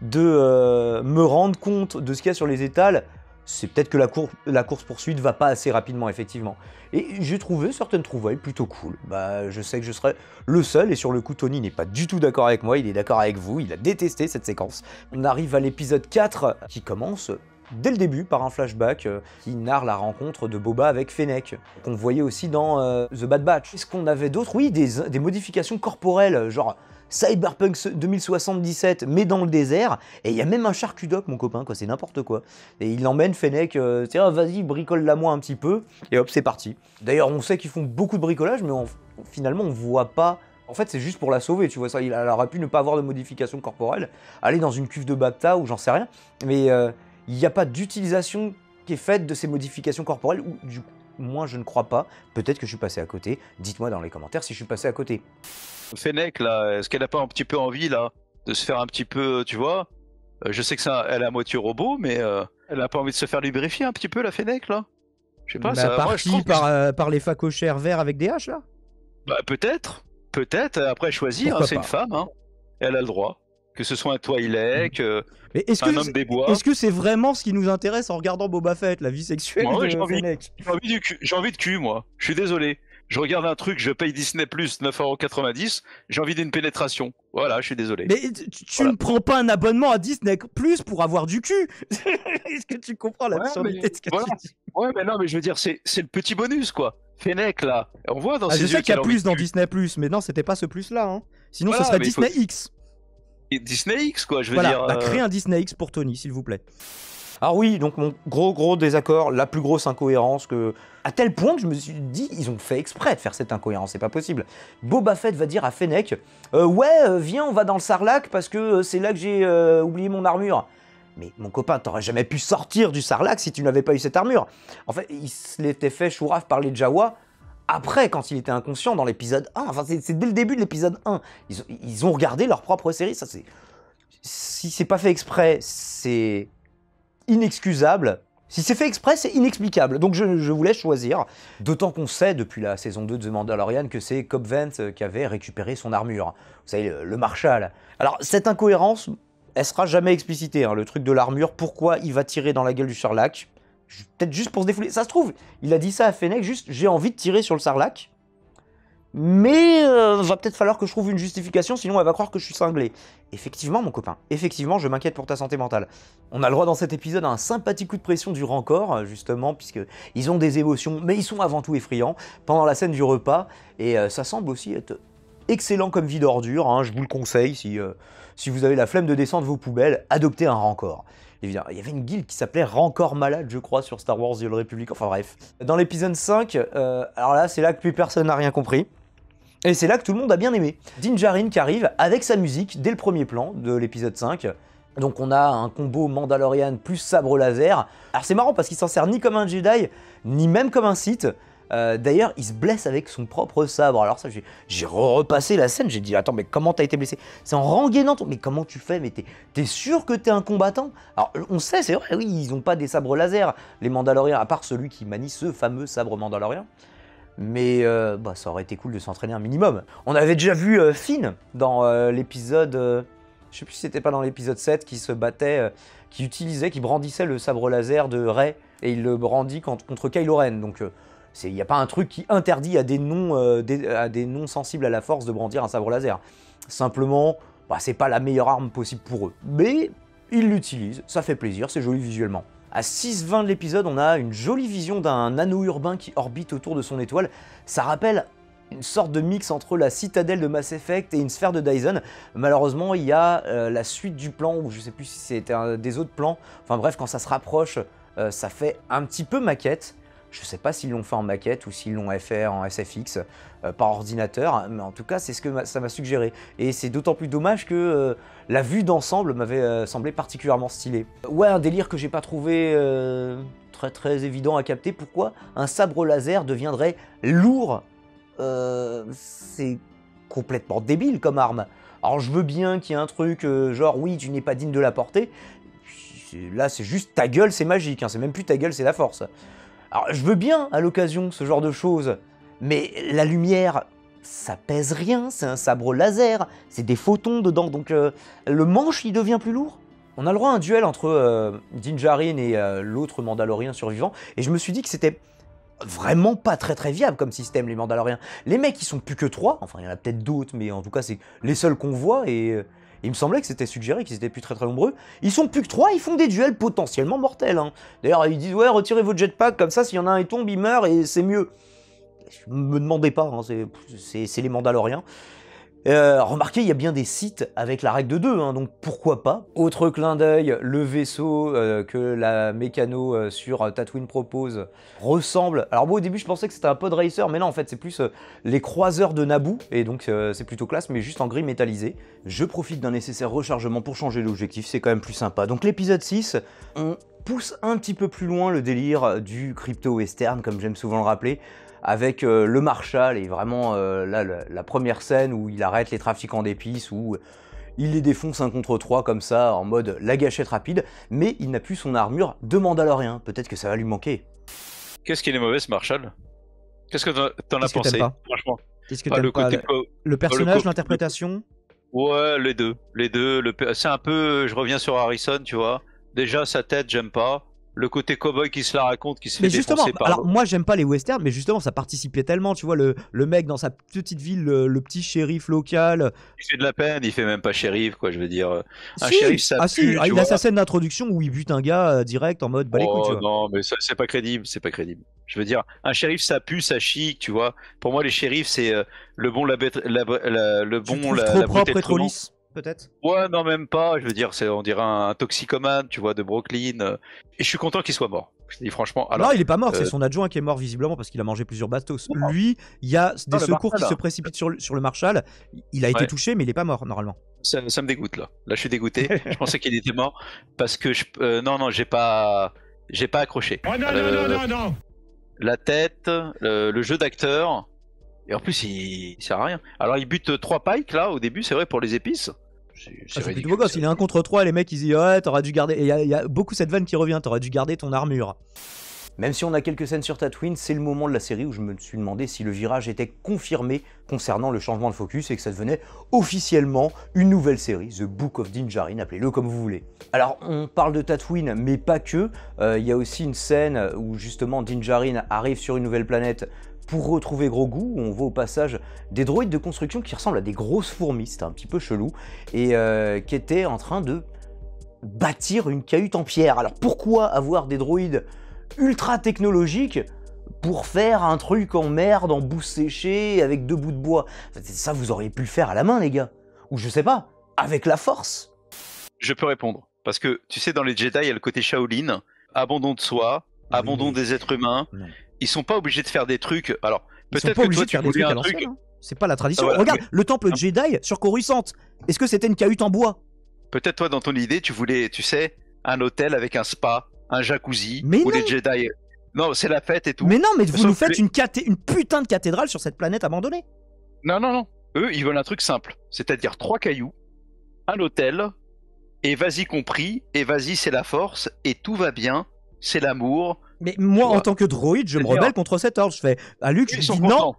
de me rendre compte de ce qu'il y a sur les étals, c'est peut-être que la course-poursuite va pas assez rapidement, effectivement. Et j'ai trouvé certaines trouvailles plutôt cool. Bah, je sais que je serai le seul, et sur le coup, Tony n'est pas du tout d'accord avec moi, il est d'accord avec vous, il a détesté cette séquence. On arrive à l'épisode 4, qui commence dès le début par un flashback qui narre la rencontre de Boba avec Fennec, qu'on voyait aussi dans The Bad Batch. Est-ce qu'on avait d'autres? Oui, des modifications corporelles, genre Cyberpunk 2077, mais dans le désert, et il y a même un charcudoc, mon copain, quoi, c'est n'importe quoi. Et il emmène Fennec, tiens, vas-y, bricole-la-moi un petit peu, et hop, c'est parti. D'ailleurs, on sait qu'ils font beaucoup de bricolage, mais finalement, on voit pas. En fait, c'est juste pour la sauver, tu vois ça. Il aurait pu ne pas avoir de modification corporelle, aller dans une cuve de Bacta ou j'en sais rien, mais il n'y a pas d'utilisation qui est faite de ces modifications corporelles, ou du coup, moi je ne crois pas. Peut-être que je suis passé à côté. Dites-moi dans les commentaires si je suis passé à côté. Fennec, là, est-ce qu'elle n'a pas un petit peu envie, là, de se faire un petit peu, tu vois je sais que elle est à moitié robot, mais elle n'a pas envie de se faire lubrifier un petit peu, la Fennec, là? Je sais pas, ça... Par moi, qui? Par les facochères verts avec des haches, là? Bah, peut-être. Après choisir, hein, c'est une femme, hein. Elle a le droit. Que ce soit un Twi'lek, un homme des bois. Est-ce que c'est vraiment ce qui nous intéresse en regardant Boba Fett, la vie sexuelle de Fennec? J'ai envie de cul, moi. Je suis désolé. Je regarde un truc, je paye Disney+, 9,90 €, j'ai envie d'une pénétration. Voilà, je suis désolé. Mais tu ne prends pas un abonnement à Disney+, pour avoir du cul. Est-ce que tu comprends l'absurdité de ce que tu dis? Ouais, mais non, mais je veux dire, c'est le petit bonus, quoi. Fennec, là, on voit dans ses yeux... Je sais qu'il y a plus dans Disney+, mais non, c'était pas ce plus-là. Hein. Sinon, ce serait Disney X. Disney X, quoi, je veux dire... Bah, crée un Disney X pour Tony, s'il vous plaît. Alors oui, donc mon gros désaccord, la plus grosse incohérence que... À tel point que je me suis dit, ils ont fait exprès de faire cette incohérence, c'est pas possible. Boba Fett va dire à Fennec, viens, on va dans le Sarlacc parce que c'est là que j'ai oublié mon armure. Mais mon copain, t'aurais jamais pu sortir du Sarlacc si tu n'avais pas eu cette armure. En fait, il se l'était fait chouraf par les Jawa après, quand il était inconscient dans l'épisode 1. Enfin, c'est dès le début de l'épisode 1. Ils ont regardé leur propre série, ça c'est... Si c'est pas fait exprès, c'est inexcusable. Si c'est fait exprès, c'est inexplicable. Donc je vous laisse choisir. D'autant qu'on sait depuis la saison 2 de The Mandalorian que c'est Cobb Vanth qui avait récupéré son armure. Vous savez, le Marshal. Alors cette incohérence, elle sera jamais explicitée. Hein, le truc de l'armure, pourquoi il va tirer dans la gueule du Sarlacc? Peut-être juste pour se défouler. Ça se trouve, il a dit ça à Fennec, juste j'ai envie de tirer sur le Sarlacc. Mais va peut-être falloir que je trouve une justification, sinon elle va croire que je suis cinglé. Effectivement, mon copain, effectivement, je m'inquiète pour ta santé mentale. On a le droit dans cet épisode à un sympathique coup de pression du Rancor, justement, puisqu'ils ont des émotions, mais ils sont avant tout effrayants, pendant la scène du repas, et ça semble aussi être excellent comme vie d'ordure, hein, je vous le conseille, si vous avez la flemme de descendre vos poubelles, adoptez un Rancor. Évidemment, il y avait une guilde qui s'appelait Rancor Malade, je crois, sur Star Wars The Old Republic, enfin bref. Dans l'épisode 5, alors là, c'est là que plus personne n'a rien compris. Et c'est là que tout le monde a bien aimé. Din Djarin qui arrive avec sa musique dès le premier plan de l'épisode 5. Donc on a un combo Mandalorian plus sabre laser. Alors c'est marrant parce qu'il s'en sert ni comme un Jedi, ni même comme un Sith. D'ailleurs, il se blesse avec son propre sabre. Alors ça, j'ai repassé la scène, j'ai dit, attends, mais comment t'as été blessé? C'est en rengainant, mais comment tu fais? Mais t'es sûr que t'es un combattant? Alors on sait, c'est vrai, oui, ils ont pas des sabres laser, les Mandaloriens, à part celui qui manie ce fameux sabre Mandalorien. Mais ça aurait été cool de s'entraîner un minimum. On avait déjà vu Finn dans l'épisode... je sais plus si c'était pas dans l'épisode 7, qui se battait, qui brandissait le sabre laser de Rey, et il le brandit contre Kylo Ren. Donc il n'y a pas un truc qui interdit à des non sensibles à la force de brandir un sabre laser. Simplement, c'est pas la meilleure arme possible pour eux. Mais ils l'utilisent, ça fait plaisir, c'est joli visuellement. À 6:20 de l'épisode, on a une jolie vision d'un anneau urbain qui orbite autour de son étoile. Ça rappelle une sorte de mix entre la citadelle de Mass Effect et une sphère de Dyson. Malheureusement, il y a la suite du plan, ou je sais plus si c'était des autres plans. Enfin bref, quand ça se rapproche, ça fait un petit peu maquette. Je sais pas s'ils l'ont fait en maquette ou s'ils l'ont fait en SFX par ordinateur, mais en tout cas c'est ce que ça m'a suggéré. Et c'est d'autant plus dommage que la vue d'ensemble m'avait semblé particulièrement stylée. Ouais, un délire que j'ai pas trouvé très évident à capter. Pourquoi un sabre laser deviendrait lourd? C'est complètement débile comme arme. Alors je veux bien qu'il y ait un truc genre oui, tu n'es pas digne de la porter. Là c'est juste ta gueule, c'est magique, hein, c'est même plus ta gueule, c'est la force. Alors je veux bien à l'occasion ce genre de choses, mais la lumière, ça pèse rien, c'est un sabre laser, c'est des photons dedans, donc le manche il devient plus lourd. On a le droit à un duel entre Din Djarin et l'autre Mandalorien survivant, et je me suis dit que c'était vraiment pas très viable comme système, les Mandaloriens. Les mecs ils sont plus que 3, enfin il y en a peut-être d'autres, mais en tout cas c'est les seuls qu'on voit, et il me semblait que c'était suggéré qu'ils étaient plus très nombreux. Ils sont plus que 3, ils font des duels potentiellement mortels. Hein. D'ailleurs ils disent ouais retirez vos jetpacks, comme ça s'il y en a un qui tombe il meurt et c'est mieux. Me demandez pas, hein, c'est les Mandaloriens. Remarquez, il y a bien des sites avec la règle de 2, hein, donc pourquoi pas. Autre clin d'œil, le vaisseau que la mécano sur Tatooine propose ressemble... Alors moi au début je pensais que c'était un pod racer, mais non en fait c'est plus les croiseurs de Naboo, et donc c'est plutôt classe, mais juste en gris métallisé. Je profite d'un nécessaire rechargement pour changer l'objectif, c'est quand même plus sympa. Donc l'épisode 6, on pousse un petit peu plus loin le délire du crypto-western, comme j'aime souvent le rappeler, avec le Marshal et vraiment là, la première scène où il arrête les trafiquants d'épices, où il les défonce 1 contre 3 comme ça, en mode la gâchette rapide, mais il n'a plus son armure de Mandalorien, peut-être que ça va lui manquer. Qu'est-ce qu'il est mauvais ce Marshal? Qu'est-ce que t'en as pensé, franchement? Qu'est-ce que t'aimes pas? Le personnage, l'interprétation? Ouais, les deux. C'est un peu, je reviens sur Harrison, tu vois. Déjà, sa tête, j'aime pas. Le côté cowboy qui se la raconte, qui se fait défoncer par... Alors moi j'aime pas les westerns, mais justement ça participait tellement, tu vois, le mec dans sa petite ville, le petit shérif local. Il fait de la peine, il fait même pas shérif, quoi, je veux dire. Un shérif, ça pue, il a sa scène d'introduction où il bute un gars direct en mode bah les couilles, tu vois. Non, mais ça, c'est pas crédible, Je veux dire, un shérif, ça pue, ça chic, tu vois. Pour moi, les shérifs, c'est le bon, la bête, trop propre et trop lisse. Peut-être. Ouais, non, même pas. Je veux dire, on dirait un toxicomane, tu vois, de Brooklyn. Et je suis content qu'il soit mort. Je te dis franchement. Alors, non, il est pas mort. C'est son adjoint qui est mort visiblement parce qu'il a mangé plusieurs bastos. Lui, il y a des secours qui se précipitent sur le Marshal. Il a été touché, mais il est pas mort normalement. Ça me dégoûte là. Là, je suis dégoûté. Je pensais qu'il était mort parce que non, j'ai pas accroché. Oh non. La tête, le jeu d'acteur. Et en plus, il sert à rien. Alors, il bute 3 pikes là au début, c'est vrai, pour les épices. C'est plutôt beau gosse. Il est 1 contre 3, les mecs ils disent ouais, t'aurais dû garder. Et il y a beaucoup cette vanne qui revient, t'aurais dû garder ton armure. Même si on a quelques scènes sur Tatooine, c'est le moment de la série où je me suis demandé si le virage était confirmé concernant le changement de focus et que ça devenait officiellement une nouvelle série, The Book of Din Djarin, appelez-le comme vous voulez. Alors on parle de Tatooine, mais pas que. Il y a aussi une scène où justement Din Djarin arrive sur une nouvelle planète pour retrouver Grogu, où on voit au passage des droïdes de construction qui ressemblent à des grosses fourmis, c'était un petit peu chelou, et qui étaient en train de bâtir une cahute en pierre. Alors pourquoi avoir des droïdes ultra technologiques pour faire un truc en merde, en boue séchée, avec 2 bouts de bois? Ça, vous auriez pu le faire à la main, les gars. Ou je sais pas, avec la force. Je peux répondre. Parce que, tu sais, dans les Jedi, il y a le côté Shaolin, abandon de soi, abandon des êtres humains. Non. Ils sont pas obligés de faire des trucs. Alors, peut-être que toi, tu voulais un truc... C'est pas la tradition. Regarde, le temple Jedi sur Coruscant. Est-ce que c'était une cahute en bois? Peut-être toi, dans ton idée, tu voulais, tu sais, un hôtel avec un spa, un jacuzzi, mais où non. les Jedi... Non, c'est la fête et tout. Mais non, mais vous nous faites une putain de cathédrale sur cette planète abandonnée. Non. Eux, ils veulent un truc simple. C'est-à-dire 3 cailloux, un hôtel, et vas-y compris, et vas-y c'est la force, et tout va bien, c'est l'amour... Mais moi, en tant que droïde, je me rebelle contre cet ordre. Je fais à Luke, je dis non,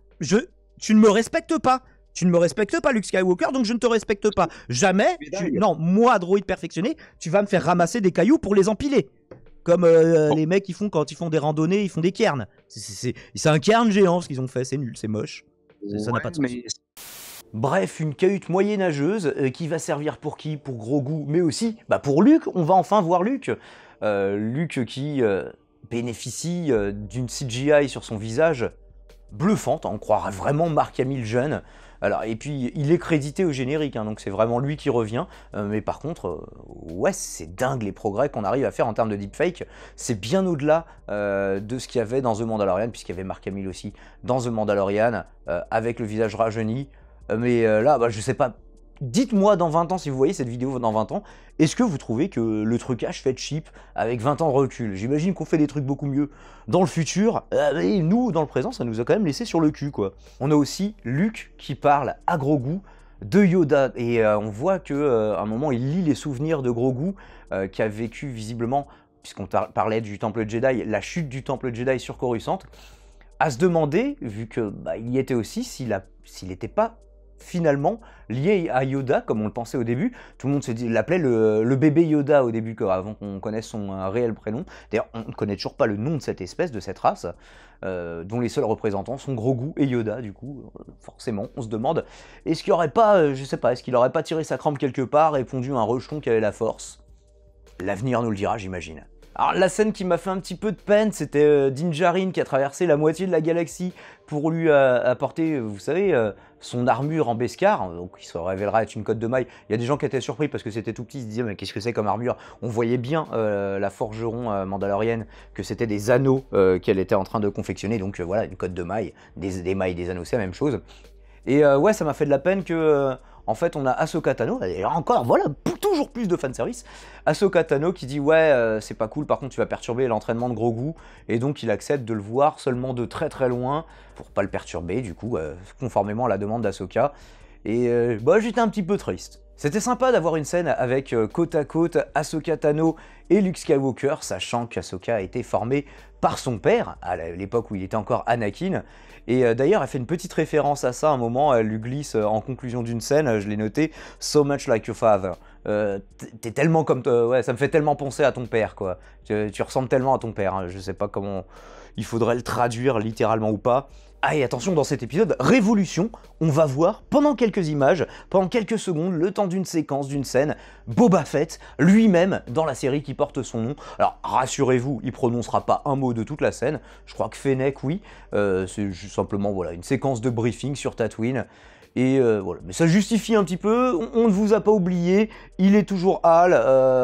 tu ne me respectes pas. Tu ne me respectes pas, Luke Skywalker, donc je ne te respecte pas. Jamais, non, moi, droïde perfectionné, tu vas me faire ramasser des cailloux pour les empiler. Comme les mecs qui font quand ils font des randonnées, ils font des cairns. C'est un cairn géant ce qu'ils ont fait, c'est nul, c'est moche. Ça n'a pas de sens. Bref, une cahute moyenâgeuse qui va servir pour qui? Pour Grogu, mais aussi pour Luke. On va enfin voir Luke. Luke qui... bénéficie d'une CGI sur son visage bluffante, on croirait vraiment Mark Hamill jeune. Alors, et puis il est crédité au générique, hein, donc c'est vraiment lui qui revient, mais par contre, ouais, c'est dingue les progrès qu'on arrive à faire en termes de deepfake, c'est bien au-delà de ce qu'il y avait dans The Mandalorian, puisqu'il y avait Mark Hamill aussi dans The Mandalorian, avec le visage rajeuni, mais là, je sais pas. Dites-moi dans 20 ans, si vous voyez cette vidéo dans 20 ans, est-ce que vous trouvez que le trucage fait cheap avec 20 ans de recul? J'imagine qu'on fait des trucs beaucoup mieux dans le futur, mais nous, dans le présent, ça nous a quand même laissé sur le cul, quoi. On a aussi Luke qui parle à Grogu de Yoda, et on voit qu'à un moment, il lit les souvenirs de Grogu, qui a vécu visiblement, puisqu'on parlait du Temple Jedi, la chute du Temple Jedi sur Coruscant. À se demander, vu que il y était aussi, s'il n'était pas finalement lié à Yoda, comme on le pensait au début. Tout le monde l'appelait le bébé Yoda au début, avant qu'on connaisse son réel prénom. D'ailleurs, on ne connaît toujours pas le nom de cette espèce, de cette race, dont les seuls représentants sont Grogu et Yoda, du coup. Forcément, on se demande, est-ce qu'il n'aurait pas, je sais pas, est-ce qu'il n'aurait pas tiré sa crampe quelque part et pondu un rejeton qui avait la force? L'avenir nous le dira, j'imagine. Alors la scène qui m'a fait un petit peu de peine, c'était Din Djarin qui a traversé la moitié de la galaxie pour lui apporter, vous savez, son armure en Beskar, donc qui se révélera être une cotte de maille. Il y a des gens qui étaient surpris parce que c'était tout petit, ils se disaient mais qu'est-ce que c'est comme armure? On voyait bien la forgeron mandalorienne que c'était des anneaux qu'elle était en train de confectionner, donc voilà, une cotte de maille, des mailles, des anneaux, c'est la même chose. Et ouais, ça m'a fait de la peine que... en fait, on a Ahsoka Tano, et encore, voilà, toujours plus de fanservice. Ahsoka Tano qui dit ouais, c'est pas cool, par contre tu vas perturber l'entraînement de Grogu, et donc il accepte de le voir seulement de très très loin, pour pas le perturber, du coup, conformément à la demande d'Ahsoka. Et j'étais un petit peu triste. C'était sympa d'avoir une scène avec côte à côte Ahsoka Tano et Luke Skywalker, sachant qu'Ahsoka a été formée par son père, à l'époque où il était encore Anakin. Et d'ailleurs, elle fait une petite référence à ça à un moment, elle lui glisse en conclusion d'une scène, je l'ai noté, « So much like your father ». T'es tellement comme... ouais, ça me fait tellement penser à ton père, quoi. Tu ressembles tellement à ton père, hein. Je sais pas comment il faudrait le traduire littéralement ou pas. Ah, et attention, dans cet épisode, révolution, on va voir, pendant quelques images, pendant quelques secondes, le temps d'une séquence, d'une scène, Boba Fett, lui-même, dans la série qui porte son nom. Alors, rassurez-vous, il prononcera pas un mot de toute la scène, je crois que Fennec, oui, c'est juste simplement, voilà, une séquence de briefing sur Tatooine. Et voilà, mais ça justifie un petit peu, on ne vous a pas oublié, il est toujours Hal,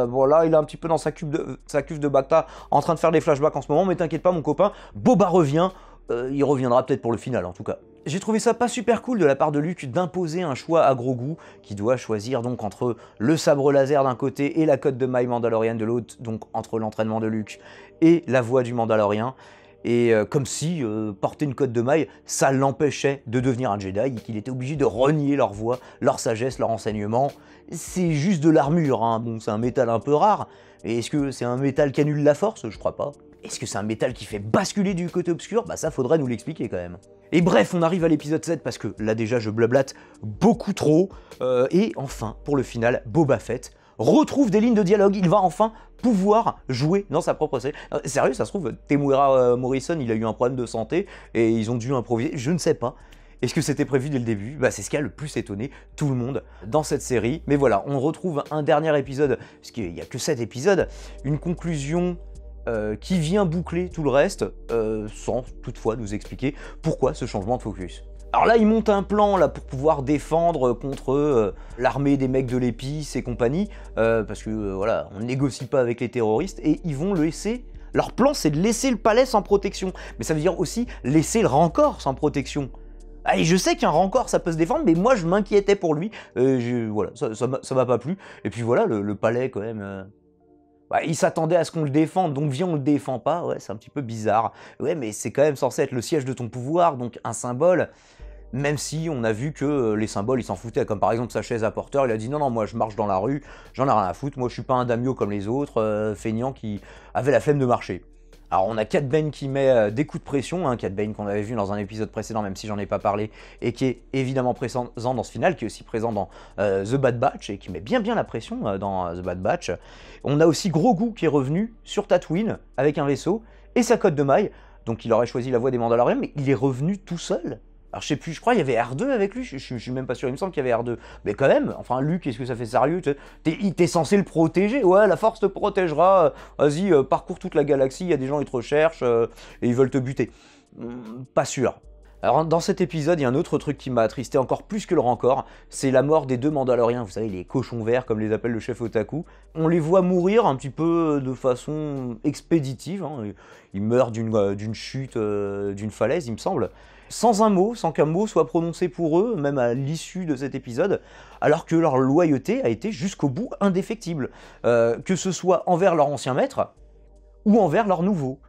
voilà, il est un petit peu dans sa cuve de Bacta, en train de faire des flashbacks en ce moment, mais t'inquiète pas mon copain, Boba revient, il reviendra peut-être pour le final en tout cas. J'ai trouvé ça pas super cool de la part de Luke d'imposer un choix à Grogu, qui doit choisir donc entre le sabre laser d'un côté et la cotte de maille mandalorienne de l'autre, donc entre l'entraînement de Luke et la voix du Mandalorien. Et comme si porter une cotte de maille, ça l'empêchait de devenir un Jedi, et qu'il était obligé de renier leur voix, leur sagesse, leur enseignement. C'est juste de l'armure, hein. Bon, c'est un métal un peu rare, et est-ce que c'est un métal qui annule la force? Je crois pas. Est-ce que c'est un métal qui fait basculer du côté obscur? Bah ça faudrait nous l'expliquer quand même. Et bref, on arrive à l'épisode 7 parce que là déjà je blablate beaucoup trop, et enfin, pour le final, Boba Fett retrouve des lignes de dialogue, il va enfin pouvoir jouer dans sa propre série. Sérieux, ça se trouve, Temuera Morrison, il a eu un problème de santé et ils ont dû improviser, je ne sais pas. Est-ce que c'était prévu dès le début? Bah c'est ce qui a le plus étonné tout le monde dans cette série. Mais voilà, on retrouve un dernier épisode, parce qu'il n'y a que 7 épisodes, une conclusion qui vient boucler tout le reste, sans toutefois nous expliquer pourquoi ce changement de focus. Alors là, il monte un plan là pour pouvoir défendre contre l'armée des mecs de l'épice et compagnie, parce que voilà, on négocie pas avec les terroristes, et ils vont le laisser. Leur plan, c'est de laisser le palais sans protection, mais ça veut dire aussi laisser le Rancor sans protection. Ah, et je sais qu'un Rancor, ça peut se défendre, mais moi, je m'inquiétais pour lui. Voilà, ça m'a pas plu. Et puis voilà, le palais, quand même... il s'attendait à ce qu'on le défende, donc viens on le défend pas, ouais c'est un petit peu bizarre. Ouais mais c'est quand même censé être le siège de ton pouvoir, donc un symbole, même si on a vu que les symboles ils s'en foutaient, comme par exemple sa chaise à porteur, il a dit non moi je marche dans la rue, j'en ai rien à foutre, moi je suis pas un daimyo comme les autres, feignant qui avait la flemme de marcher. Alors on a Cad Bane qui met des coups de pression, Cad Bane qu'on avait vu dans un épisode précédent, même si j'en ai pas parlé, et qui est évidemment présent dans ce final, qui est aussi présent dans The Bad Batch, et qui met bien la pression dans The Bad Batch. On a aussi Grogu qui est revenu sur Tatooine avec un vaisseau et sa cotte de maille, donc il aurait choisi la voie des Mandaloriens, mais il est revenu tout seul. Alors je sais plus, je crois qu'il y avait R2 avec lui, je suis même pas sûr, il me semble qu'il y avait R2. Mais quand même, enfin Luke, est-ce que ça fait sérieux? T'es censé le protéger, ouais, la force te protégera, vas-y, parcours toute la galaxie, il y a des gens qui te recherchent et ils veulent te buter. Pas sûr. Alors dans cet épisode, il y a un autre truc qui m'a attristé encore plus que le Rancor, c'est la mort des 2 Mandaloriens, vous savez, les cochons verts comme les appelle le chef Otaku. On les voit mourir un petit peu de façon expéditive, ils meurent d'une chute d'une falaise, il me semble. Sans un mot, sans qu'un mot soit prononcé pour eux, même à l'issue de cet épisode, alors que leur loyauté a été jusqu'au bout indéfectible, que ce soit envers leur ancien maître, ou envers leur nouveau.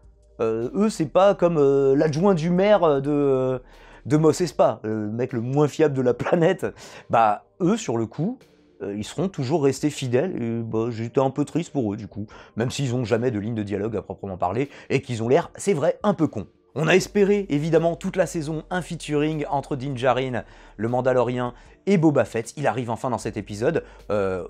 Eux, c'est pas comme l'adjoint du maire de Mos Espa, le mec le moins fiable de la planète. Bah, eux, sur le coup, ils seront toujours restés fidèles, et j'étais un peu triste pour eux, du coup, même s'ils ont jamais de ligne de dialogue à proprement parler, et qu'ils ont l'air, c'est vrai, un peu cons. On a espéré évidemment toute la saison un featuring entre Din Djarin, le Mandalorien, et Boba Fett. Il arrive enfin dans cet épisode,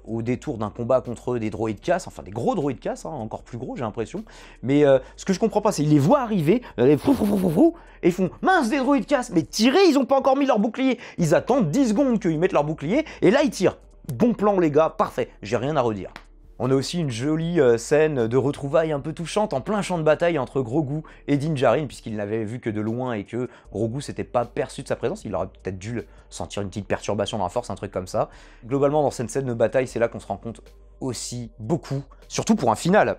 au détour d'un combat contre des droïdes casse, enfin des gros droïdes casse, hein, encore plus gros j'ai l'impression. Mais ce que je comprends pas, c'est qu'ils les voient arriver, et ils font mince des droïdes casse, mais tirer, ils ont pas encore mis leur bouclier. Ils attendent 10 secondes qu'ils mettent leur bouclier, et là ils tirent. Bon plan les gars, parfait, j'ai rien à redire. On a aussi une jolie scène de retrouvailles un peu touchante en plein champ de bataille entre Grogu et Din Djarin, puisqu'il n'avait vu que de loin et que Grogu s'était pas perçu de sa présence. Il aurait peut-être dû sentir une petite perturbation dans la force, un truc comme ça. Globalement, dans cette scène de bataille, c'est là qu'on se rend compte aussi beaucoup, surtout pour un final.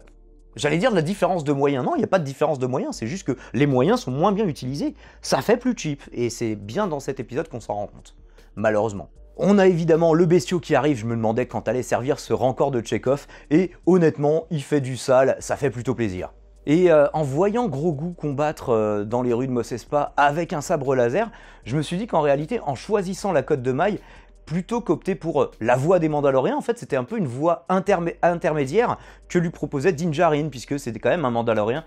J'allais dire de la différence de moyens. Non, il n'y a pas de différence de moyens, c'est juste que les moyens sont moins bien utilisés. Ça fait plus cheap, et c'est bien dans cet épisode qu'on s'en rend compte, malheureusement. On a évidemment le bestiau qui arrive, je me demandais quand allait servir ce rancor de Chekhov, et honnêtement, il fait du sale, ça fait plutôt plaisir. Et en voyant Grogu combattre dans les rues de Mos Espa avec un sabre laser, je me suis dit qu'en réalité, en choisissant la cote de maille, plutôt qu'opter pour la voie des Mandaloriens, en fait, c'était un peu une voie intermédiaire que lui proposait Din Djarin, puisque c'était quand même un Mandalorien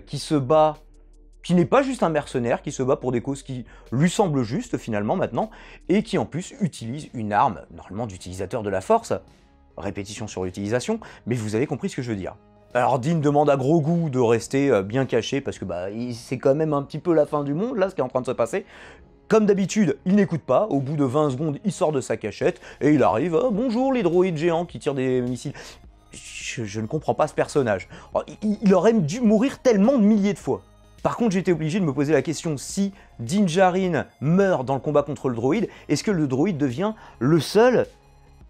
qui se bat, qui n'est pas juste un mercenaire, qui se bat pour des causes qui lui semblent justes finalement maintenant, et qui en plus utilise une arme, normalement d'utilisateur de la force. Répétition sur l'utilisation, mais vous avez compris ce que je veux dire. Alors Din demande à Grogu de rester bien caché, parce que c'est quand même un petit peu la fin du monde, là, ce qui est en train de se passer. Comme d'habitude, il n'écoute pas, au bout de 20 secondes, il sort de sa cachette, et il arrive, oh, bonjour les droïdes géants qui tirent des missiles. Je ne comprends pas ce personnage. Il aurait dû mourir tellement de milliers de fois. Par contre, j'étais obligé de me poser la question, si Din Djarin meurt dans le combat contre le droïde, est-ce que le droïde devient le seul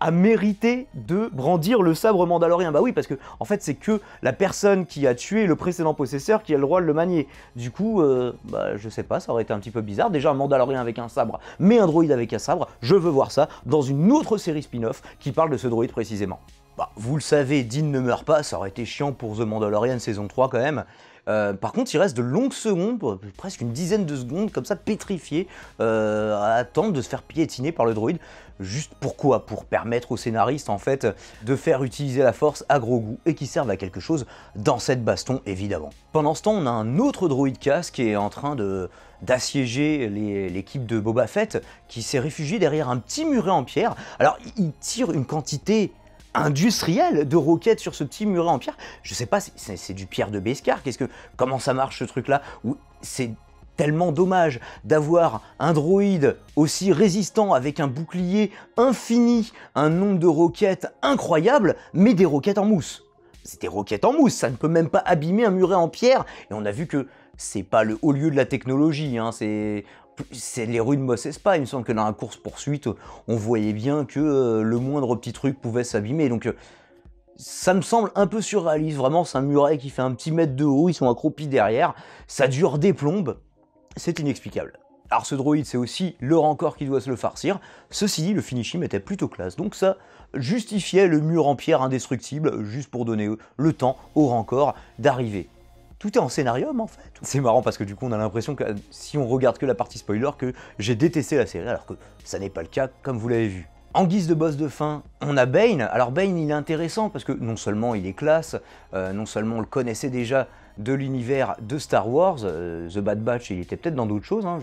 à mériter de brandir le sabre mandalorien? Bah oui, parce que en fait, c'est que la personne qui a tué le précédent possesseur qui a le droit de le manier. Du coup, je sais pas, ça aurait été un petit peu bizarre. Déjà, un mandalorien avec un sabre, mais un droïde avec un sabre, je veux voir ça dans une autre série spin-off qui parle de ce droïde précisément. Vous le savez, Din ne meurt pas, ça aurait été chiant pour The Mandalorian saison 3 quand même. Par contre, il reste de longues secondes, presque une dizaine de secondes, comme ça, pétrifié, à attendre de se faire piétiner par le droïde. Juste pourquoi? Pour permettre aux scénaristes, en fait, de faire utiliser la force à Grogu et qui servent à quelque chose dans cette baston, évidemment. Pendant ce temps, on a un autre droïde casse qui est en train d'assiéger l'équipe de Boba Fett, qui s'est réfugié derrière un petit muret en pierre. Alors, il tire une quantité industriel de roquettes sur ce petit muret en pierre. Je sais pas, c'est du pierre de Beskar, comment ça marche ce truc là? C'est tellement dommage d'avoir un droïde aussi résistant avec un bouclier infini, un nombre de roquettes incroyable, mais des roquettes en mousse. C'est des roquettes en mousse, ça ne peut même pas abîmer un muret en pierre, et on a vu que c'est pas le haut lieu de la technologie, hein, c'est les rues de Mos Espa. Il me semble que dans la course-poursuite, on voyait bien que le moindre petit truc pouvait s'abîmer. Donc ça me semble un peu surréaliste. Vraiment, c'est un muret qui fait un petit mètre de haut, ils sont accroupis derrière. Ça dure des plombes. C'est inexplicable. Alors ce droïde, c'est aussi le rancor qui doit se le farcir. Ceci dit, le finishing était plutôt classe. Donc ça justifiait le mur en pierre indestructible, juste pour donner le temps au rancor d'arriver. Tout est en scénarium en fait. C'est marrant parce que du coup on a l'impression que si on regarde que la partie spoiler que j'ai détesté la série alors que ça n'est pas le cas comme vous l'avez vu. En guise de boss de fin, on a Bane. Alors Bane il est intéressant parce que non seulement il est classe, non seulement on le connaissait déjà de l'univers de Star Wars, The Bad Batch il était peut-être dans d'autres choses, hein,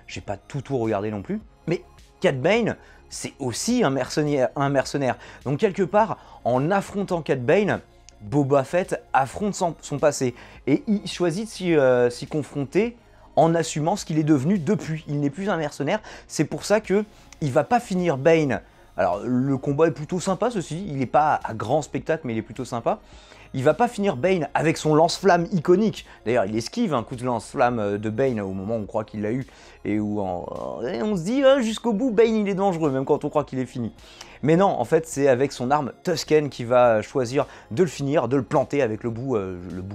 j'ai pas tout regardé non plus, mais Cad Bane c'est aussi un mercenaire. Donc quelque part en affrontant Cad Bane, Boba Fett affronte son passé et il choisit de s'y confronter en assumant ce qu'il est devenu depuis. Il n'est plus un mercenaire, c'est pour ça que il va pas finir Bane. Alors le combat est plutôt sympa, ceci dit, il n'est pas à grand spectacle mais il est plutôt sympa. Il va pas finir Bane avec son lance-flamme iconique. D'ailleurs, il esquive un coup de lance-flamme de Bane au moment où on croit qu'il l'a eu et où on se dit jusqu'au bout Bane il est dangereux même quand on croit qu'il est fini. Mais non, en fait, c'est avec son arme Tusken qu'il va choisir de le finir, de le planter avec le bout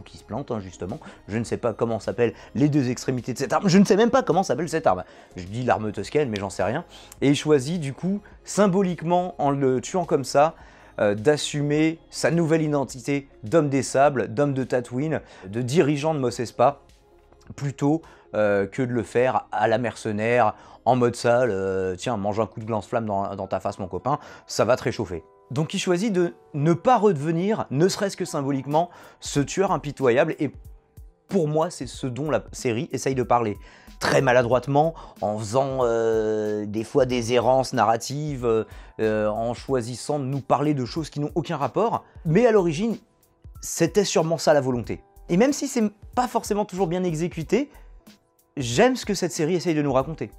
qui se plante, hein, justement. Je ne sais pas comment s'appellent les deux extrémités de cette arme. Je ne sais même pas comment s'appelle cette arme. Je dis l'arme Tusken, mais j'en sais rien. Et il choisit, du coup, symboliquement, en le tuant comme ça, d'assumer sa nouvelle identité d'homme des sables, d'homme de Tatooine, de dirigeant de Mos Espa, plutôt que de le faire à la mercenaire, en mode sale, tiens, mange un coup de lance-flamme dans ta face mon copain, ça va te réchauffer. Donc il choisit de ne pas redevenir, ne serait-ce que symboliquement, ce tueur impitoyable, et pour moi, c'est ce dont la série essaye de parler. Très maladroitement, en faisant des fois des errances narratives, en choisissant de nous parler de choses qui n'ont aucun rapport. Mais à l'origine, c'était sûrement ça la volonté. Et même si c'est pas forcément toujours bien exécuté, j'aime ce que cette série essaye de nous raconter.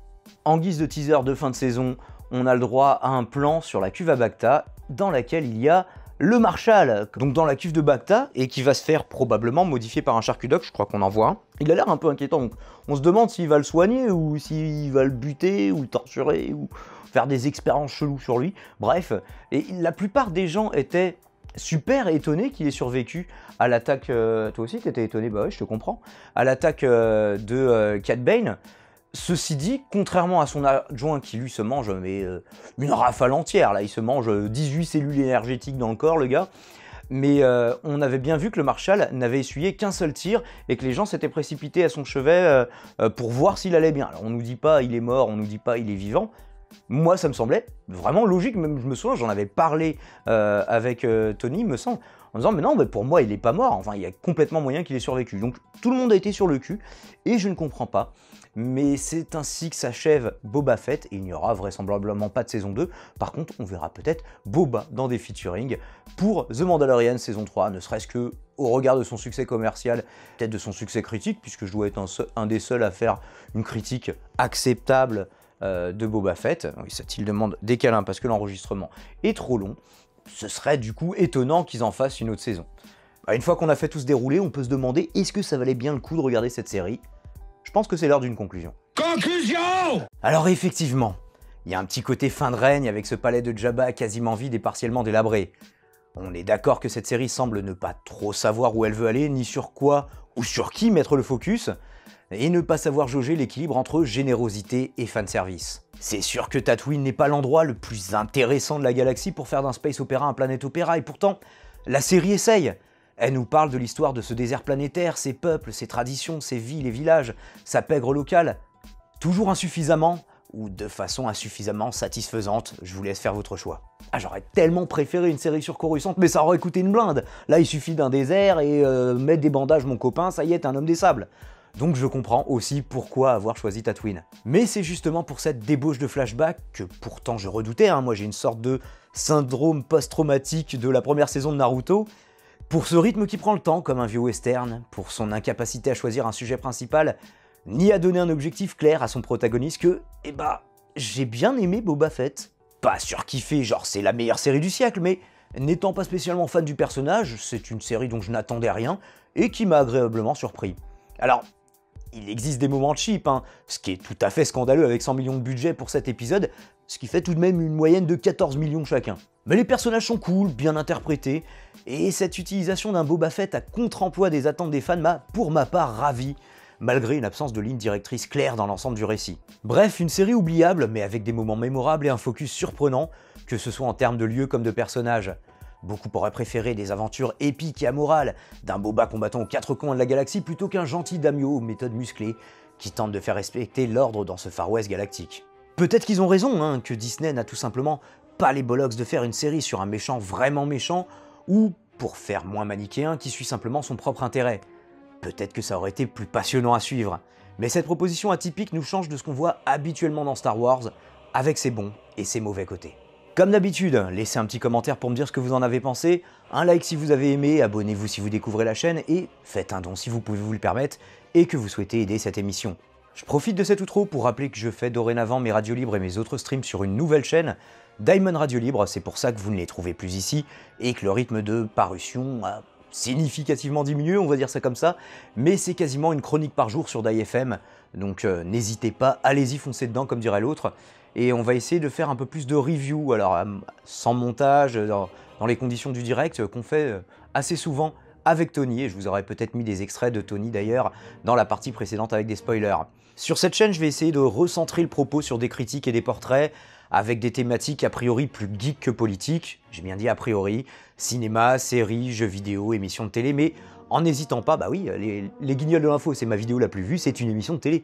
En guise de teaser de fin de saison, on a le droit à un plan sur la cuve à Bacta, dans laquelle il y a le Marshal, donc dans la cuve de Bacta, et qui va se faire probablement modifier par un charcudoc, je crois qu'on en voit un. Il a l'air un peu inquiétant, donc on se demande s'il va le soigner, ou s'il va le buter, ou le torturer, ou faire des expériences cheloues sur lui. Bref, et la plupart des gens étaient super étonnés qu'il ait survécu à l'attaque... toi aussi t'étais étonné, bah ouais, je te comprends. À l'attaque de Cad Bane. Ceci dit, contrairement à son adjoint qui lui se mange une rafale entière, là il se mange 18 cellules énergétiques dans le corps le gars, mais on avait bien vu que le Marshal n'avait essuyé qu'un seul tir et que les gens s'étaient précipités à son chevet pour voir s'il allait bien. Alors on nous dit pas il est mort, on nous dit pas il est vivant. Moi ça me semblait vraiment logique, même je me souviens, j'en avais parlé avec Tony, me semble, en disant mais non, mais pour moi il est pas mort, enfin il y a complètement moyen qu'il ait survécu. Donc tout le monde a été sur le cul et je ne comprends pas. Mais c'est ainsi que s'achève Boba Fett et il n'y aura vraisemblablement pas de saison 2. Par contre, on verra peut-être Boba dans des featuring pour The Mandalorian saison 3, ne serait-ce que au regard de son succès commercial, peut-être de son succès critique, puisque je dois être un des seuls à faire une critique acceptable de Boba Fett. Oui, cette demande des câlins parce que l'enregistrement est trop long. Ce serait du coup étonnant qu'ils en fassent une autre saison. Une fois qu'on a fait tout se dérouler, on peut se demander est-ce que ça valait bien le coup de regarder cette série ? Je pense que c'est l'heure d'une conclusion. Conclusion! Alors effectivement, il y a un petit côté fin de règne avec ce palais de Jabba quasiment vide et partiellement délabré. On est d'accord que cette série semble ne pas trop savoir où elle veut aller, ni sur quoi ou sur qui mettre le focus, et ne pas savoir jauger l'équilibre entre générosité et fanservice. C'est sûr que Tatooine n'est pas l'endroit le plus intéressant de la galaxie pour faire d'un space opéra un planet opéra, et pourtant, la série essaye. Elle nous parle de l'histoire de ce désert planétaire, ses peuples, ses traditions, ses villes et villages, sa pègre locale. Toujours insuffisamment, ou de façon insuffisamment satisfaisante, je vous laisse faire votre choix. J'aurais tellement préféré une série sur Coruscant, mais ça aurait coûté une blinde. Là, il suffit d'un désert et mettre des bandages mon copain, ça y est, t'es un homme des sables. Donc je comprends aussi pourquoi avoir choisi Tatooine. Mais c'est justement pour cette débauche de flashback que pourtant je redoutais, moi j'ai une sorte de syndrome post-traumatique de la première saison de Naruto. Pour ce rythme qui prend le temps comme un vieux western, pour son incapacité à choisir un sujet principal, ni à donner un objectif clair à son protagoniste que, j'ai bien aimé Boba Fett. Pas surkiffé, genre c'est la meilleure série du siècle, mais n'étant pas spécialement fan du personnage, c'est une série dont je n'attendais rien et qui m'a agréablement surpris. Alors, il existe des moments cheap, ce qui est tout à fait scandaleux avec 100 millions de budget pour cet épisode, ce qui fait tout de même une moyenne de 14 millions chacun. Mais les personnages sont cool, bien interprétés, et cette utilisation d'un Boba Fett à contre-emploi des attentes des fans m'a, pour ma part, ravi, malgré une absence de ligne directrice claire dans l'ensemble du récit. Bref, une série oubliable, mais avec des moments mémorables et un focus surprenant, que ce soit en termes de lieux comme de personnages. Beaucoup auraient préféré des aventures épiques et amorales, d'un Boba combattant aux quatre coins de la galaxie plutôt qu'un gentil daimyo aux méthodes musclées, qui tente de faire respecter l'ordre dans ce Far West galactique. Peut-être qu'ils ont raison, que Disney n'a tout simplement pas les bollocks de faire une série sur un méchant vraiment méchant, ou, pour faire moins manichéen, qui suit simplement son propre intérêt. Peut-être que ça aurait été plus passionnant à suivre. Mais cette proposition atypique nous change de ce qu'on voit habituellement dans Star Wars, avec ses bons et ses mauvais côtés. Comme d'habitude, laissez un petit commentaire pour me dire ce que vous en avez pensé, un like si vous avez aimé, abonnez-vous si vous découvrez la chaîne, et faites un don si vous pouvez vous le permettre, et que vous souhaitez aider cette émission. Je profite de cet outro pour rappeler que je fais dorénavant mes radios libres et mes autres streams sur une nouvelle chaîne, Diamond Radio Libre, c'est pour ça que vous ne les trouvez plus ici, et que le rythme de parution a significativement diminué, on va dire ça comme ça, mais c'est quasiment une chronique par jour sur DaiFM, donc n'hésitez pas, allez-y, foncez dedans comme dirait l'autre, et on va essayer de faire un peu plus de review, alors sans montage, dans les conditions du direct, qu'on fait assez souvent avec Tony, et je vous aurais peut-être mis des extraits de Tony d'ailleurs dans la partie précédente avec des spoilers. Sur cette chaîne, je vais essayer de recentrer le propos sur des critiques et des portraits, avec des thématiques a priori plus geek que politiques, j'ai bien dit a priori, cinéma, séries, jeux vidéo, émissions de télé, mais en n'hésitant pas, les Guignols de l'info, c'est ma vidéo la plus vue, c'est une émission de télé.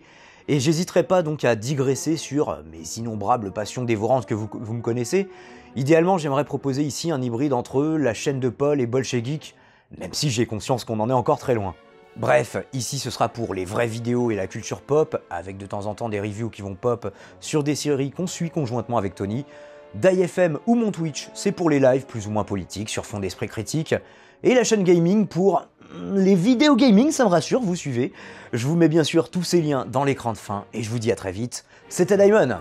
Et j'hésiterai pas donc à digresser sur mes innombrables passions dévorantes que vous me connaissez. Idéalement, j'aimerais proposer ici un hybride entre la chaîne de Paul et Bolche Geek, même si j'ai conscience qu'on en est encore très loin. Bref, ici ce sera pour les vraies vidéos et la culture pop, avec de temps en temps des reviews qui vont pop sur des séries qu'on suit conjointement avec Tony. DaiFM ou mon Twitch, c'est pour les lives plus ou moins politiques sur fond d'esprit critique. Et la chaîne gaming pour les vidéos gaming, ça me rassure, vous suivez. Je vous mets bien sûr tous ces liens dans l'écran de fin et je vous dis à très vite. C'était Daimon.